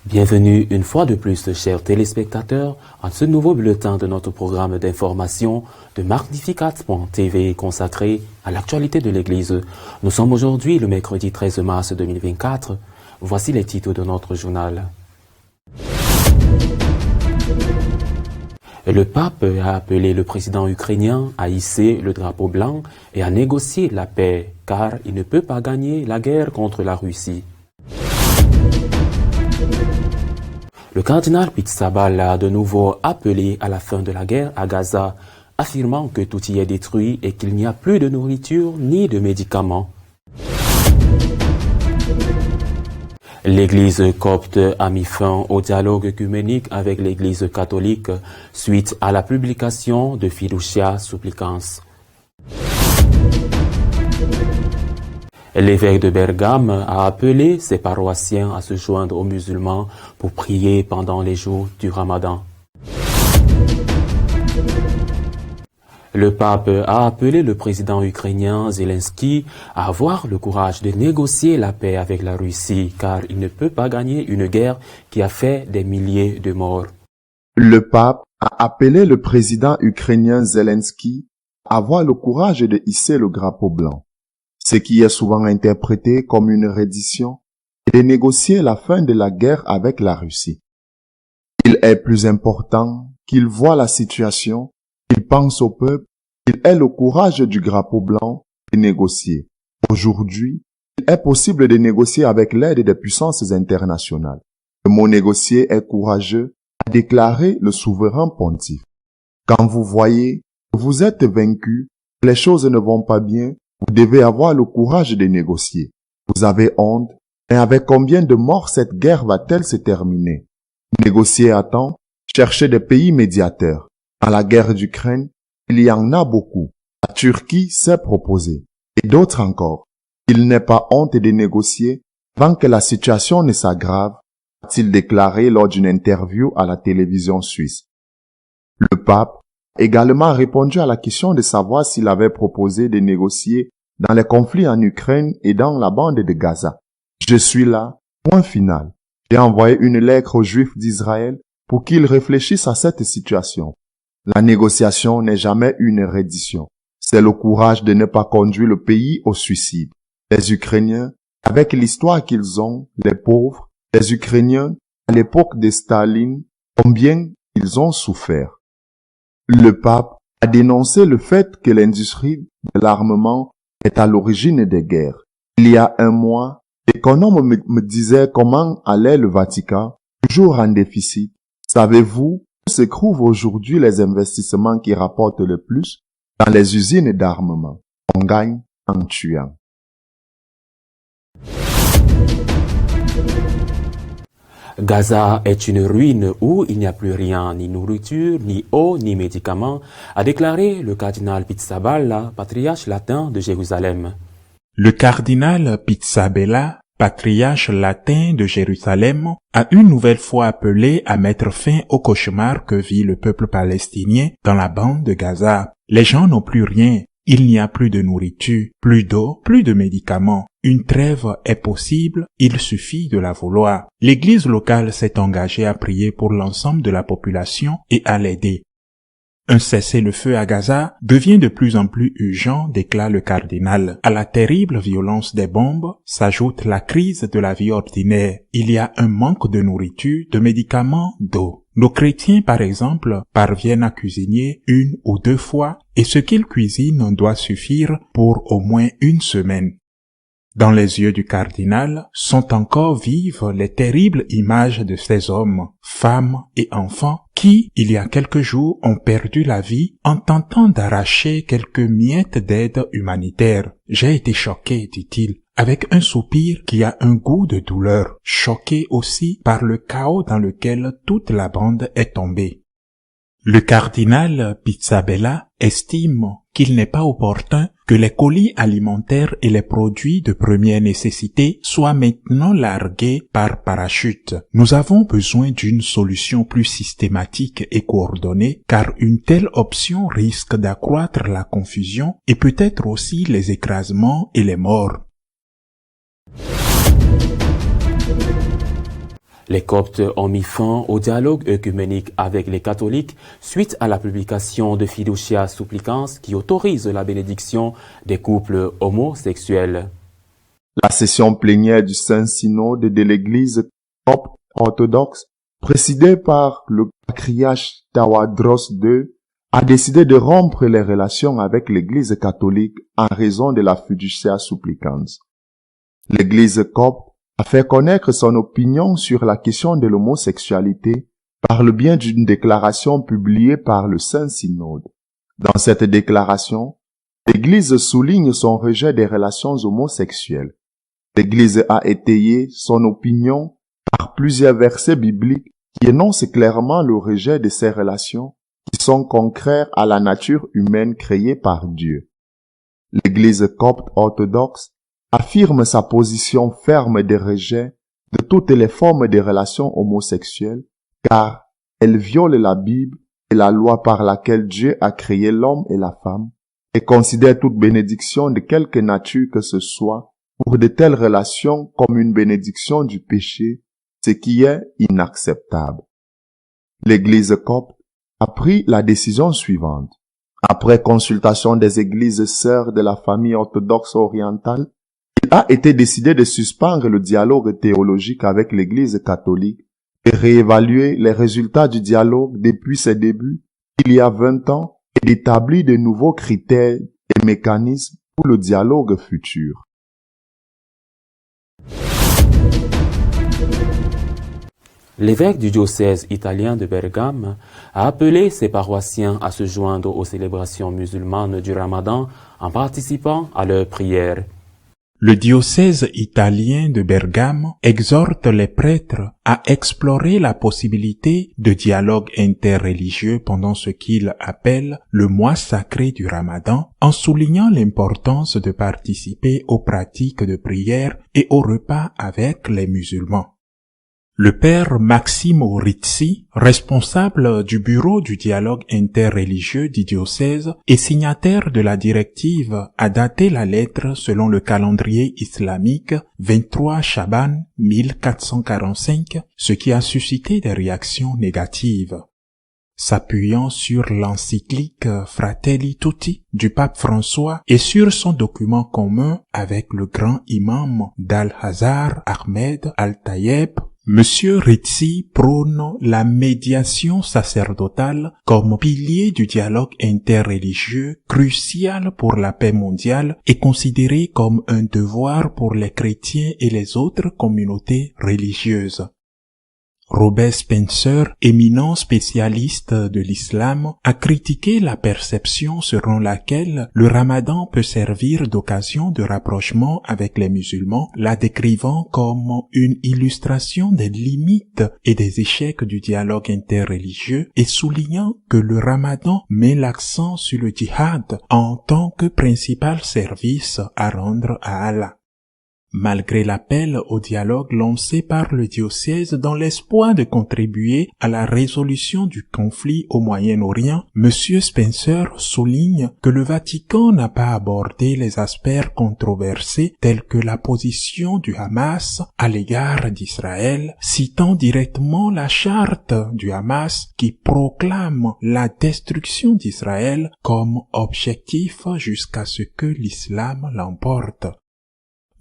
Bienvenue une fois de plus, chers téléspectateurs, à ce nouveau bulletin de notre programme d'information de Magnificat.tv consacré à l'actualité de l'Église. Nous sommes aujourd'hui le mercredi 13 mars 2024. Voici les titres de notre journal. Le pape a appelé le président ukrainien à hisser le drapeau blanc et à négocier la paix, car il ne peut pas gagner la guerre contre la Russie. Le cardinal Pizzaballa a de nouveau appelé à la fin de la guerre à Gaza, affirmant que tout y est détruit et qu'il n'y a plus de nourriture ni de médicaments. L'Église copte a mis fin au dialogue œcuménique avec l'Église catholique suite à la publication de Fiducia Supplicans. L'évêque de Bergame a appelé ses paroissiens à se joindre aux musulmans pour prier pendant les jours du Ramadan. Le pape a appelé le président ukrainien Zelensky à avoir le courage de négocier la paix avec la Russie, car il ne peut pas gagner une guerre qui a fait des milliers de morts. Le pape a appelé le président ukrainien Zelensky à avoir le courage de hisser le drapeau blanc, ce qui est souvent interprété comme une reddition, et de négocier la fin de la guerre avec la Russie. Il est plus important qu'il voit la situation, qu'il pense au peuple, qu'il ait le courage du drapeau blanc et négocier. Aujourd'hui, il est possible de négocier avec l'aide des puissances internationales. Le mot négocier est courageux, a déclaré le souverain pontife. Quand vous voyez que vous êtes vaincu, que les choses ne vont pas bien, vous devez avoir le courage de négocier. Vous avez honte, et avec combien de morts cette guerre va-t-elle se terminer? Négocier à temps, chercher des pays médiateurs. Dans la guerre d'Ukraine, il y en a beaucoup. La Turquie s'est proposée, et d'autres encore. Il n'est pas honte de négocier avant que la situation ne s'aggrave, a-t-il déclaré lors d'une interview à la télévision suisse. Le pape a également répondu à la question de savoir s'il avait proposé de négocier dans les conflits en Ukraine et dans la bande de Gaza. Je suis là, point final. J'ai envoyé une lettre aux Juifs d'Israël pour qu'ils réfléchissent à cette situation. La négociation n'est jamais une reddition. C'est le courage de ne pas conduire le pays au suicide. Les Ukrainiens, avec l'histoire qu'ils ont, les pauvres, les Ukrainiens, à l'époque de Staline, combien ils ont souffert. Le pape a dénoncé le fait que l'industrie de l'armement est à l'origine des guerres. Il y a un mois, l'économe me disait comment allait le Vatican, toujours en déficit. Savez-vous où se trouvent aujourd'hui les investissements qui rapportent le plus? Dans les usines d'armement. On gagne en tuant. Gaza est une ruine où il n'y a plus rien, ni nourriture, ni eau, ni médicaments, a déclaré le cardinal Pizzaballa, patriarche latin de Jérusalem. Le cardinal Pizzaballa, patriarche latin de Jérusalem, a une nouvelle fois appelé à mettre fin au cauchemar que vit le peuple palestinien dans la bande de Gaza. Les gens n'ont plus rien. Il n'y a plus de nourriture, plus d'eau, plus de médicaments. Une trêve est possible, il suffit de la vouloir. L'église locale s'est engagée à prier pour l'ensemble de la population et à l'aider. Un cessez-le-feu à Gaza devient de plus en plus urgent, déclare le cardinal. À la terrible violence des bombes s'ajoute la crise de la vie ordinaire. Il y a un manque de nourriture, de médicaments, d'eau. Nos chrétiens, par exemple, parviennent à cuisiner 1 ou 2 fois et ce qu'ils cuisinent doit suffire pour au moins 1 semaine. Dans les yeux du cardinal sont encore vives les terribles images de ces hommes, femmes et enfants qui, il y a quelques jours, ont perdu la vie en tentant d'arracher quelques miettes d'aide humanitaire. J'ai été choqué, dit-il, avec un soupir qui a un goût de douleur, choqué aussi par le chaos dans lequel toute la bande est tombée. Le cardinal Pizzaballa estime qu'il n'est pas opportun que les colis alimentaires et les produits de première nécessité soient maintenant largués par parachute. Nous avons besoin d'une solution plus systématique et coordonnée car une telle option risque d'accroître la confusion et peut-être aussi les écrasements et les morts. Les Coptes ont mis fin au dialogue œcuménique avec les catholiques suite à la publication de Fiducia Supplicans qui autorise la bénédiction des couples homosexuels. La session plénière du Saint-Synode de l'Église copte orthodoxe, présidée par le patriarche Tawadros II, a décidé de rompre les relations avec l'Église catholique en raison de la Fiducia Supplicans. L'Église copte a fait connaître son opinion sur la question de l'homosexualité par le biais d'une déclaration publiée par le Saint-Synode. Dans cette déclaration, l'Église souligne son rejet des relations homosexuelles. L'Église a étayé son opinion par plusieurs versets bibliques qui énoncent clairement le rejet de ces relations qui sont contraires à la nature humaine créée par Dieu. L'Église copte orthodoxe affirme sa position ferme de rejet de toutes les formes de relations homosexuelles, car elle viole la Bible et la loi par laquelle Dieu a créé l'homme et la femme, et considère toute bénédiction de quelque nature que ce soit pour de telles relations comme une bénédiction du péché, ce qui est inacceptable. L'Église copte a pris la décision suivante. Après consultation des églises sœurs de la famille orthodoxe orientale, il a été décidé de suspendre le dialogue théologique avec l'Église catholique et réévaluer les résultats du dialogue depuis ses débuts, il y a 20 ans, et d'établir de nouveaux critères et mécanismes pour le dialogue futur. L'évêque du diocèse italien de Bergame a appelé ses paroissiens à se joindre aux célébrations musulmanes du Ramadan en participant à leurs prières. Le diocèse italien de Bergame exhorte les prêtres à explorer la possibilité de dialogue interreligieux pendant ce qu'il appelle le mois sacré du Ramadan, en soulignant l'importance de participer aux pratiques de prière et aux repas avec les musulmans. Le père Maximo Rizzi, responsable du bureau du dialogue interreligieux du diocèse et signataire de la directive, a daté la lettre selon le calendrier islamique 23 Chaban 1445, ce qui a suscité des réactions négatives. S'appuyant sur l'encyclique Fratelli Tutti du pape François et sur son document commun avec le grand imam d'Al-Azhar Ahmed Al-Tayeb, Monsieur Rizzi prône la médiation sacerdotale comme pilier du dialogue interreligieux crucial pour la paix mondiale et considéré comme un devoir pour les chrétiens et les autres communautés religieuses. Robert Spencer, éminent spécialiste de l'islam, a critiqué la perception selon laquelle le Ramadan peut servir d'occasion de rapprochement avec les musulmans, la décrivant comme une illustration des limites et des échecs du dialogue interreligieux et soulignant que le Ramadan met l'accent sur le djihad en tant que principal service à rendre à Allah. Malgré l'appel au dialogue lancé par le diocèse dans l'espoir de contribuer à la résolution du conflit au Moyen-Orient, M. Spencer souligne que le Vatican n'a pas abordé les aspects controversés tels que la position du Hamas à l'égard d'Israël, citant directement la charte du Hamas qui proclame la destruction d'Israël comme objectif jusqu'à ce que l'islam l'emporte.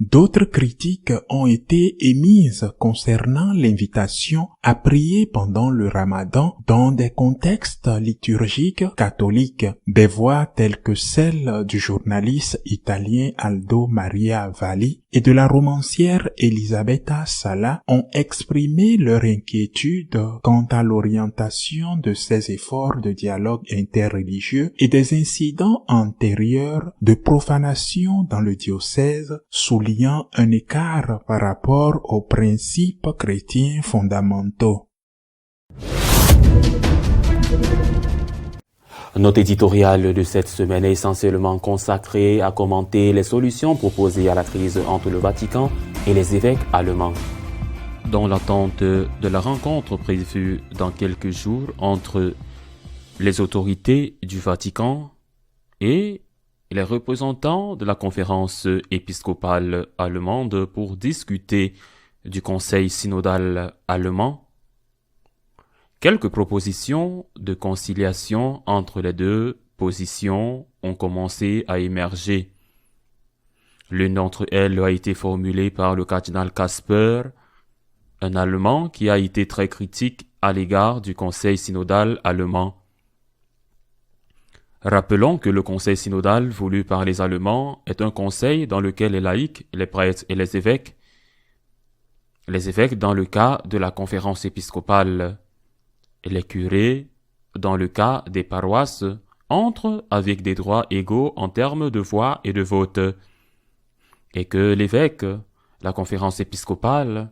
D'autres critiques ont été émises concernant l'invitation à prier pendant le Ramadan dans des contextes liturgiques catholiques. Des voix telles que celle du journaliste italien Aldo Maria Valli et de la romancière Elisabetta Sala ont exprimé leur inquiétude quant à l'orientation de ces efforts de dialogue interreligieux et des incidents antérieurs de profanation dans le diocèse soulignant un écart par rapport aux principes chrétiens fondamentaux. Notre éditorial de cette semaine est essentiellement consacré à commenter les solutions proposées à la crise entre le Vatican et les évêques allemands. Dans l'attente de la rencontre prévue dans quelques jours entre les autorités du Vatican et les représentants de la conférence épiscopale allemande pour discuter du Conseil synodal allemand, quelques propositions de conciliation entre les deux positions ont commencé à émerger. L'une d'entre elles a été formulée par le cardinal Kasper, un Allemand qui a été très critique à l'égard du Conseil synodal allemand. Rappelons que le Conseil synodal voulu par les Allemands est un conseil dans lequel les laïcs, les prêtres et les évêques dans le cas de la conférence épiscopale, et les curés, dans le cas des paroisses, entrent avec des droits égaux en termes de voix et de vote, et que l'évêque, la conférence épiscopale,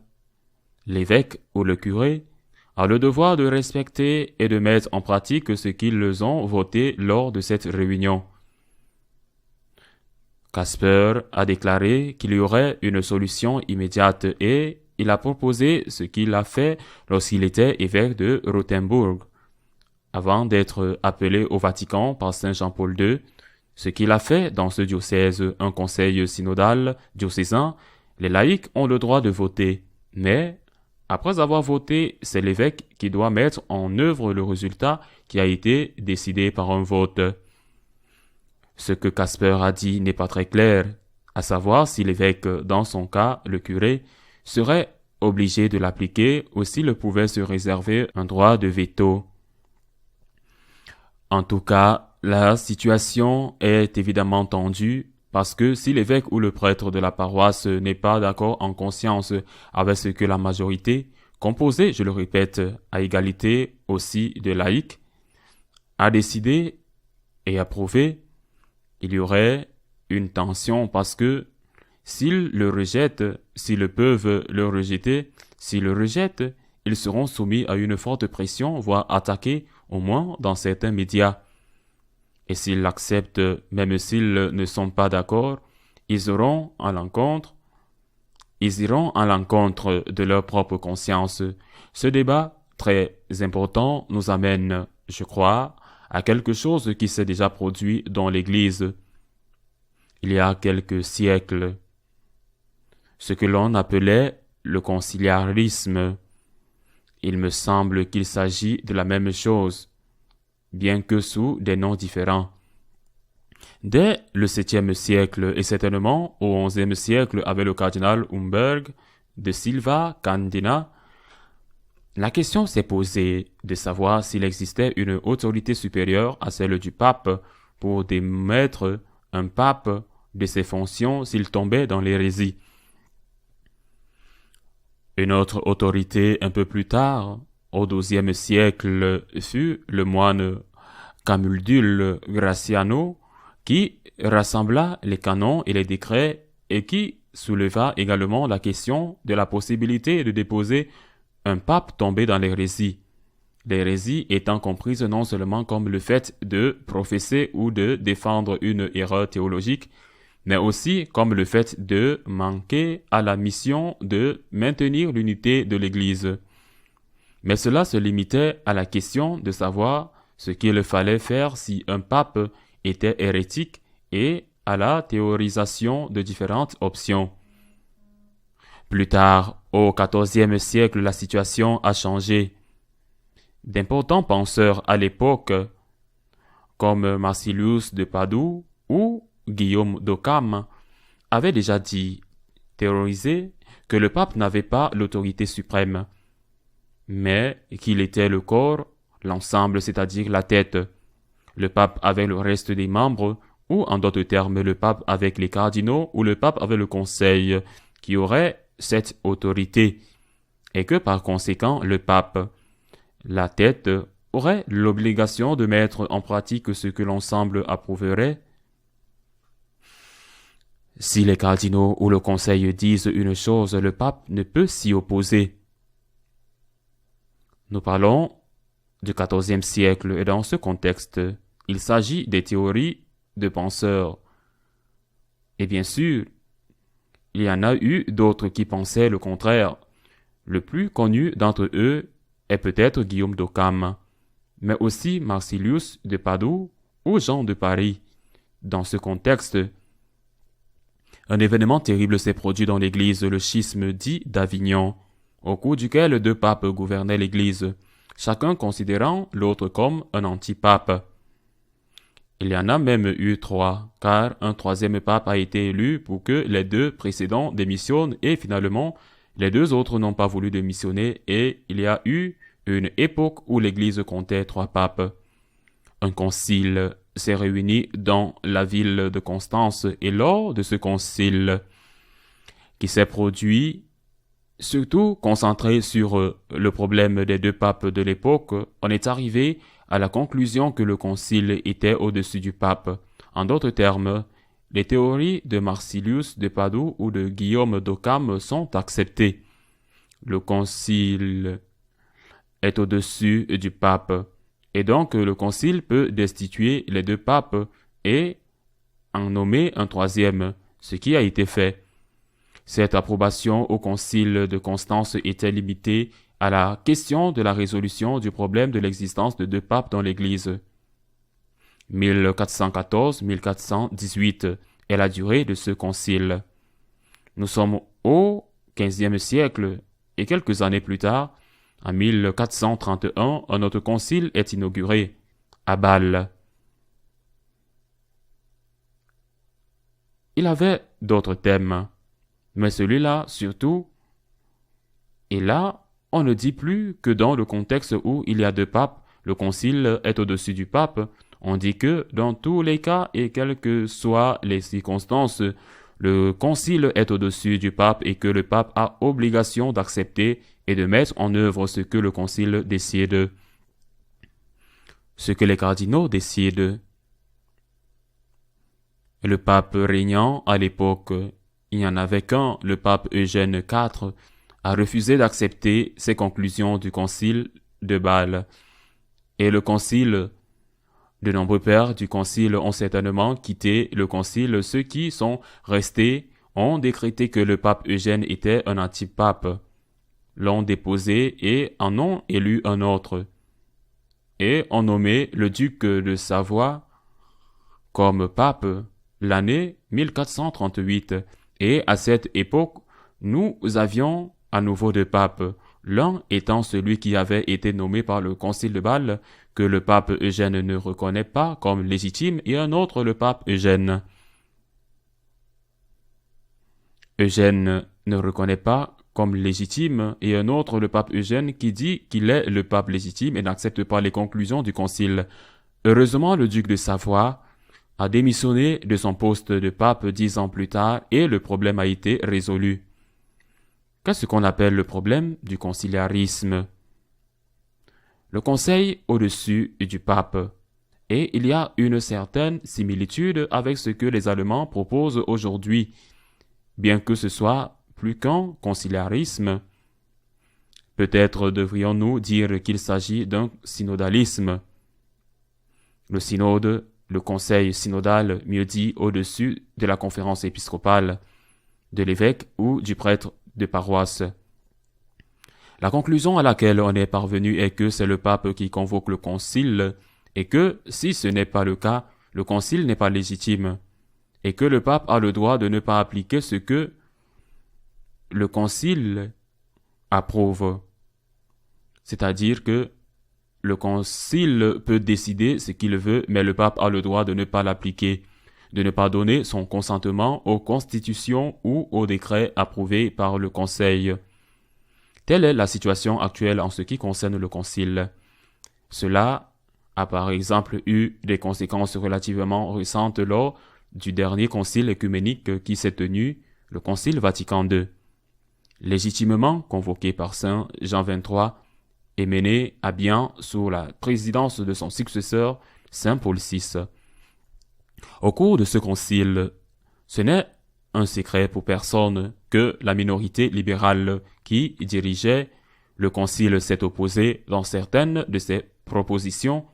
l'évêque ou le curé a le devoir de respecter et de mettre en pratique ce qu'ils ont voté lors de cette réunion. Kasper a déclaré qu'il y aurait une solution immédiate et il a proposé ce qu'il a fait lorsqu'il était évêque de Rothenburg, avant d'être appelé au Vatican par Saint Jean-Paul II, ce qu'il a fait dans ce diocèse, un conseil synodal diocésain. Les laïcs ont le droit de voter, mais après avoir voté, c'est l'évêque qui doit mettre en œuvre le résultat qui a été décidé par un vote. Ce que Kasper a dit n'est pas très clair, à savoir si l'évêque, dans son cas, le curé, serait obligé de l'appliquer ou s'il pouvait se réserver un droit de veto. En tout cas, la situation est évidemment tendue parce que si l'évêque ou le prêtre de la paroisse n'est pas d'accord en conscience avec ce que la majorité, composée, je le répète, à égalité aussi de laïcs, a décidé et approuvé, il y aurait une tension parce que s'ils le rejettent, s'ils peuvent le rejeter, s'ils le rejettent, ils seront soumis à une forte pression, voire attaqués, au moins dans certains médias. Et s'ils l'acceptent, même s'ils ne sont pas d'accord, ils iront à l'encontre de leur propre conscience. Ce débat très important nous amène, je crois, à quelque chose qui s'est déjà produit dans l'Église il y a quelques siècles, ce que l'on appelait le conciliarisme. Il me semble qu'il s'agit de la même chose, bien que sous des noms différents. Dès le 7e siècle et certainement au 11e siècle avec le cardinal Humberg de Silva Candina, la question s'est posée de savoir s'il existait une autorité supérieure à celle du pape pour démettre un pape de ses fonctions s'il tombait dans l'hérésie. Une autre autorité un peu plus tard, au XIIe siècle, fut le moine Camaldule Graciano, qui rassembla les canons et les décrets et qui souleva également la question de la possibilité de déposer un pape tombé dans l'hérésie. L'hérésie étant comprise non seulement comme le fait de professer ou de défendre une erreur théologique, mais aussi comme le fait de manquer à la mission de maintenir l'unité de l'Église. Mais cela se limitait à la question de savoir ce qu'il fallait faire si un pape était hérétique et à la théorisation de différentes options. Plus tard, au XIVe siècle, la situation a changé. D'importants penseurs à l'époque, comme Marsilius de Padoue ou Guillaume d'Occam, avaient déjà théorisé que le pape n'avait pas l'autorité suprême, mais qu'il était le corps, l'ensemble, c'est-à-dire la tête. Le pape avec le reste des membres, ou en d'autres termes, le pape avec les cardinaux ou le pape avec le conseil, qui aurait cette autorité, et que par conséquent, le pape, la tête, aurait l'obligation de mettre en pratique ce que l'ensemble approuverait. Si les cardinaux ou le conseil disent une chose, le pape ne peut s'y opposer. Nous parlons du XIVe siècle et dans ce contexte, il s'agit des théories de penseurs. Et bien sûr, il y en a eu d'autres qui pensaient le contraire. Le plus connu d'entre eux est peut-être Guillaume d'Occam, mais aussi Marsilius de Padoue ou Jean de Paris. Dans ce contexte, Un événement terrible s'est produit dans l'église, le schisme dit d'Avignon, au cours duquel 2 papes gouvernaient l'église, chacun considérant l'autre comme un antipape. Il y en a même eu 3, car un 3e pape a été élu pour que les 2 précédents démissionnent et finalement, les 2 autres n'ont pas voulu démissionner et il y a eu une époque où l'église comptait 3 papes. Un concile s'est réuni dans la ville de Constance et lors de ce concile qui s'est produit, surtout concentré sur le problème des 2 papes de l'époque, on est arrivé à la conclusion que le concile était au-dessus du pape. En d'autres termes, les théories de Marsilius de Padoue ou de Guillaume d'Occam sont acceptées. Le concile est au-dessus du pape, et donc le concile peut destituer les 2 papes et en nommer un 3e, ce qui a été fait. Cette approbation au concile de Constance était limitée à la question de la résolution du problème de l'existence de 2 papes dans l'Église. 1414-1418 est la durée de ce concile. Nous sommes au XVe siècle et quelques années plus tard, en 1431, un autre concile est inauguré, à Bâle. Il avait d'autres thèmes, mais celui-là surtout, et là, on ne dit plus que dans le contexte où il y a 2 papes, le concile est au-dessus du pape. On dit que dans tous les cas et quelles que soient les circonstances, le concile est au-dessus du pape et que le pape a obligation d'accepter et de mettre en œuvre ce que le concile décide, ce que les cardinaux décident. Le pape régnant à l'époque, il n'y en avait qu'un, le pape Eugène IV, a refusé d'accepter ces conclusions du concile de Bâle. Et le concile, de nombreux pères du concile ont certainement quitté le concile. Ceux qui sont restés ont décrété que le pape Eugène était un antipape, l'ont déposé et en ont élu un autre, et ont nommé le duc de Savoie comme pape l'année 1438. Et à cette époque, nous avions à nouveau 2 papes, l'un étant celui qui avait été nommé par le concile de Bâle, que le pape Eugène ne reconnaît pas comme légitime, et un autre, le pape Eugène. Eugène ne reconnaît pas comme légitime, et un autre, le pape Eugène, qui dit qu'il est le pape légitime et n'accepte pas les conclusions du concile. Heureusement, le duc de Savoie a démissionné de son poste de pape 10 ans plus tard, et le problème a été résolu. Qu'est-ce qu'on appelle le problème du conciliarisme? Le conseil au-dessus du pape. Et il y a une certaine similitude avec ce que les Allemands proposent aujourd'hui, bien que ce soit plus qu'un conciliarisme. Peut-être devrions-nous dire qu'il s'agit d'un synodalisme. Le synode, le conseil synodal, mieux dit, au-dessus de la conférence épiscopale, de l'évêque ou du prêtre de paroisse. La conclusion à laquelle on est parvenu est que c'est le pape qui convoque le concile et que, si ce n'est pas le cas, le concile n'est pas légitime et que le pape a le droit de ne pas appliquer ce que le concile approuve. C'est-à-dire que le concile peut décider ce qu'il veut, mais le pape a le droit de ne pas l'appliquer, de ne pas donner son consentement aux constitutions ou aux décrets approuvés par le Conseil. Telle est la situation actuelle en ce qui concerne le concile. Cela a par exemple eu des conséquences relativement récentes lors du dernier concile œcuménique qui s'est tenu, le concile Vatican II. Légitimement convoqué par Saint Jean XXIII et mené à bien sous la présidence de son successeur, Saint Paul VI. Au cours de ce concile, ce n'est un secret pour personne que la minorité libérale qui dirigeait le concile s'est opposée dans certaines de ses propositions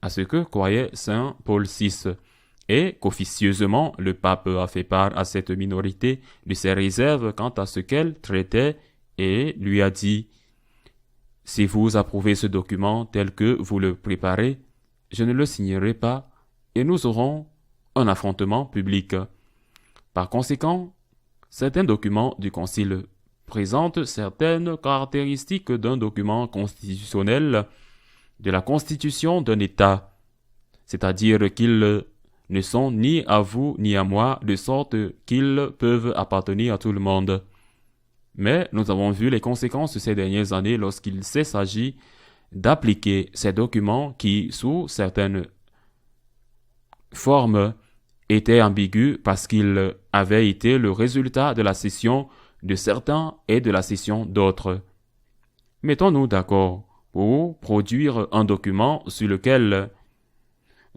à ce que croyait Saint Paul VI, et qu'officieusement le pape a fait part à cette minorité de ses réserves quant à ce qu'elle traitait et lui a dit « Si vous approuvez ce document tel que vous le préparez, je ne le signerai pas et nous aurons un affrontement public. Par conséquent, Certains documents du Concile présentent certaines caractéristiques d'un document constitutionnel de la constitution d'un État, c'est-à-dire qu'ils ne sont ni à vous ni à moi, de sorte qu'ils peuvent appartenir à tout le monde. Mais nous avons vu les conséquences ces dernières années lorsqu'il s'agit d'appliquer ces documents qui, sous certaines formes, étaient ambigus parce qu'ils avaient été le résultat de la cession de certains et de la cession d'autres. Mettons-nous d'accord pour produire un document sur lequel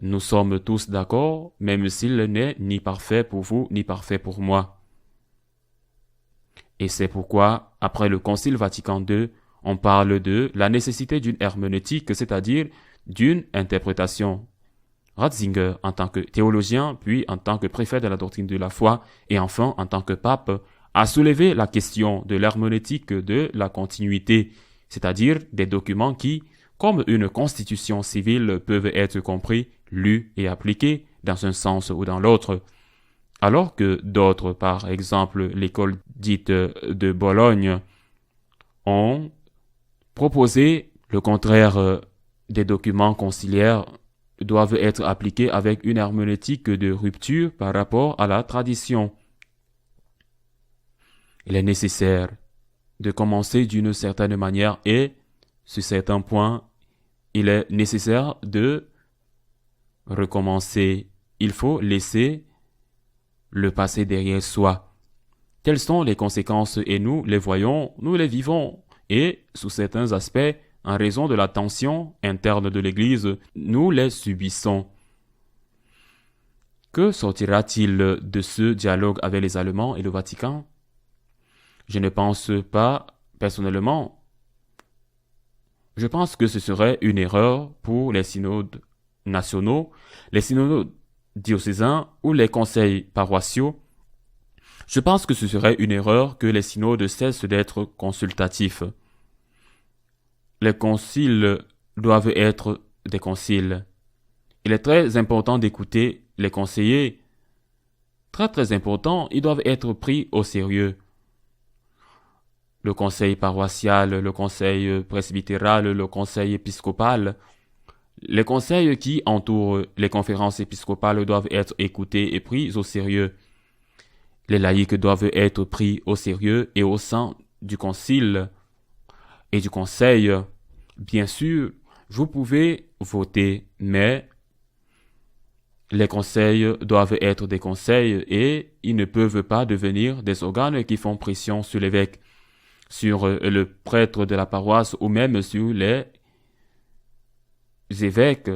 nous sommes tous d'accord, même s'il n'est ni parfait pour vous ni parfait pour moi. Et c'est pourquoi, après le Concile Vatican II, on parle de la nécessité d'une herméneutique, c'est-à-dire d'une interprétation. Ratzinger, en tant que théologien, puis en tant que préfet de la doctrine de la foi, et enfin en tant que pape, a soulevé la question de l'herméneutique de la continuité, c'est-à-dire des documents qui, comme une constitution civile, peuvent être compris, lus et appliqués dans un sens ou dans l'autre. Alors que d'autres, par exemple l'école dite de Bologne, ont proposé le contraire, des documents conciliaires doivent être appliqués avec une herméneutique de rupture par rapport à la tradition. Il est nécessaire de commencer d'une certaine manière et, sur certains points, il est nécessaire de recommencer. Il faut laisser le passé derrière soi. Telles sont les conséquences et nous les voyons, nous les vivons et, sous certains aspects, en raison de la tension interne de l'Église, nous les subissons. Que sortira-t-il de ce dialogue avec les Allemands et le Vatican? Je ne pense pas, personnellement. Je pense que ce serait une erreur pour les synodes nationaux, les synodes diocésains ou les conseils paroissiaux. Je pense que ce serait une erreur que les synodes cessent d'être consultatifs. Les conciles doivent être des conciles. Il est très important d'écouter les conseillers. Très important, ils doivent être pris au sérieux. Le conseil paroissial, le conseil presbytéral, le conseil épiscopal. Les conseils qui entourent les conférences épiscopales doivent être écoutés et pris au sérieux. Les laïcs doivent être pris au sérieux et au sein du concile et du conseil. Bien sûr, vous pouvez voter, mais les conseils doivent être des conseils et ils ne peuvent pas devenir des organes qui font pression sur l'évêque, sur le prêtre de la paroisse ou même sur les évêques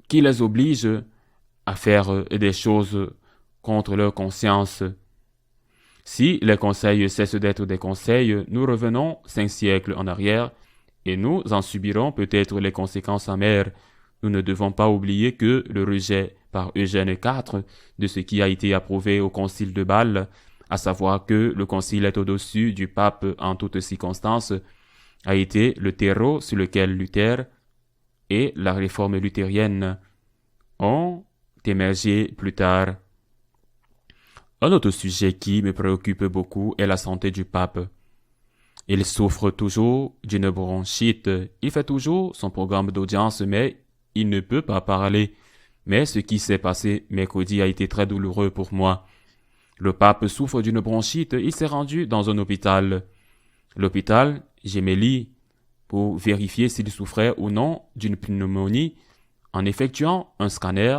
qui les obligent à faire des choses contre leur conscience. Si les conseils cessent d'être des conseils, nous revenons 5 siècles en arrière et nous en subirons peut-être les conséquences amères. Nous ne devons pas oublier que le rejet par Eugène IV de ce qui a été approuvé au concile de Bâle, à savoir que le concile est au-dessus du pape en toutes circonstances, a été le terreau sur lequel Luther et la réforme luthérienne ont émergé plus tard. Un autre sujet qui me préoccupe beaucoup est la santé du pape. Il souffre toujours d'une bronchite. Il fait toujours son programme d'audience, mais il ne peut pas parler. Mais ce qui s'est passé mercredi a été très douloureux pour moi. Le pape souffre d'une bronchite. Il s'est rendu dans un hôpital. L'hôpital Gemelli pour vérifier s'il souffrait ou non d'une pneumonie en effectuant un scanner,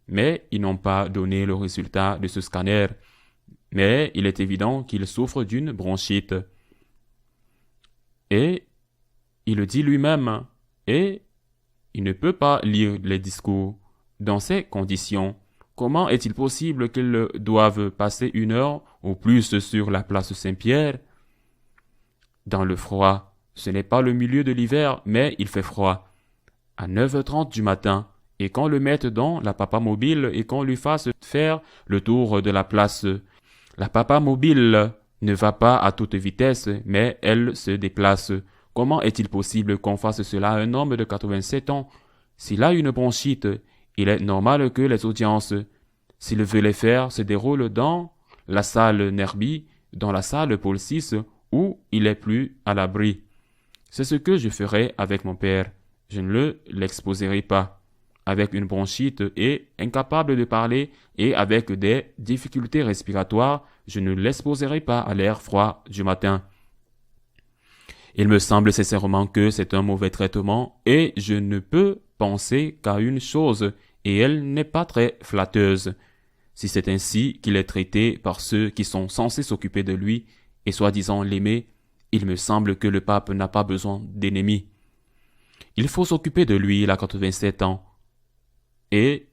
mais ils n'ont pas donné le résultat de ce scanner. Mais il est évident qu'il souffre d'une bronchite. Et il le dit lui-même, et il ne peut pas lire les discours. Dans ces conditions, comment est-il possible qu'ils doivent passer 1 heure ou plus sur la place Saint-Pierre? Dans le froid, ce n'est pas le milieu de l'hiver, mais il fait froid. À 9h30 du matin, et qu'on le mette dans la papa mobile et qu'on lui fasse faire le tour de la place. La papa mobile ne va pas à toute vitesse, mais elle se déplace. Comment est-il possible qu'on fasse cela à un homme de 87 ans? S'il a une bronchite, il est normal que les audiences, s'il veut les faire, se déroulent dans la salle Nerbi dans la salle Paul VI où il est plus à l'abri. C'est ce que je ferai avec mon père. Je ne l'exposerai pas. Avec une bronchite et incapable de parler et avec des difficultés respiratoires, je ne l'exposerai pas à l'air froid du matin. Il me semble sincèrement que c'est un mauvais traitement et je ne peux penser qu'à une chose et elle n'est pas très flatteuse. Si c'est ainsi qu'il est traité par ceux qui sont censés s'occuper de lui et soi-disant l'aimer, il me semble que le pape n'a pas besoin d'ennemis. Il faut s'occuper de lui, il a 87 ans, et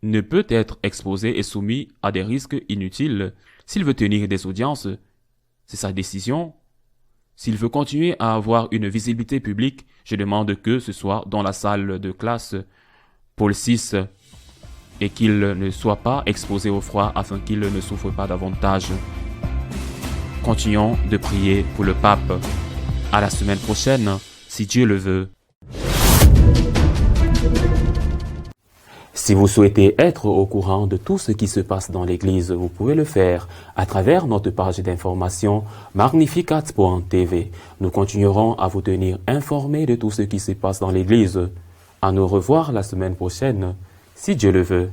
ne peut être exposé et soumis à des risques inutiles. S'il veut tenir des audiences, c'est sa décision. S'il veut continuer à avoir une visibilité publique, je demande que ce soit dans la salle de classe Paul VI et qu'il ne soit pas exposé au froid afin qu'il ne souffre pas davantage. Continuons de prier pour le pape. À la semaine prochaine, si Dieu le veut. Si vous souhaitez être au courant de tout ce qui se passe dans l'Église, vous pouvez le faire à travers notre page d'information Magnificat.tv. Nous continuerons à vous tenir informés de tout ce qui se passe dans l'Église. À nous revoir la semaine prochaine, si Dieu le veut.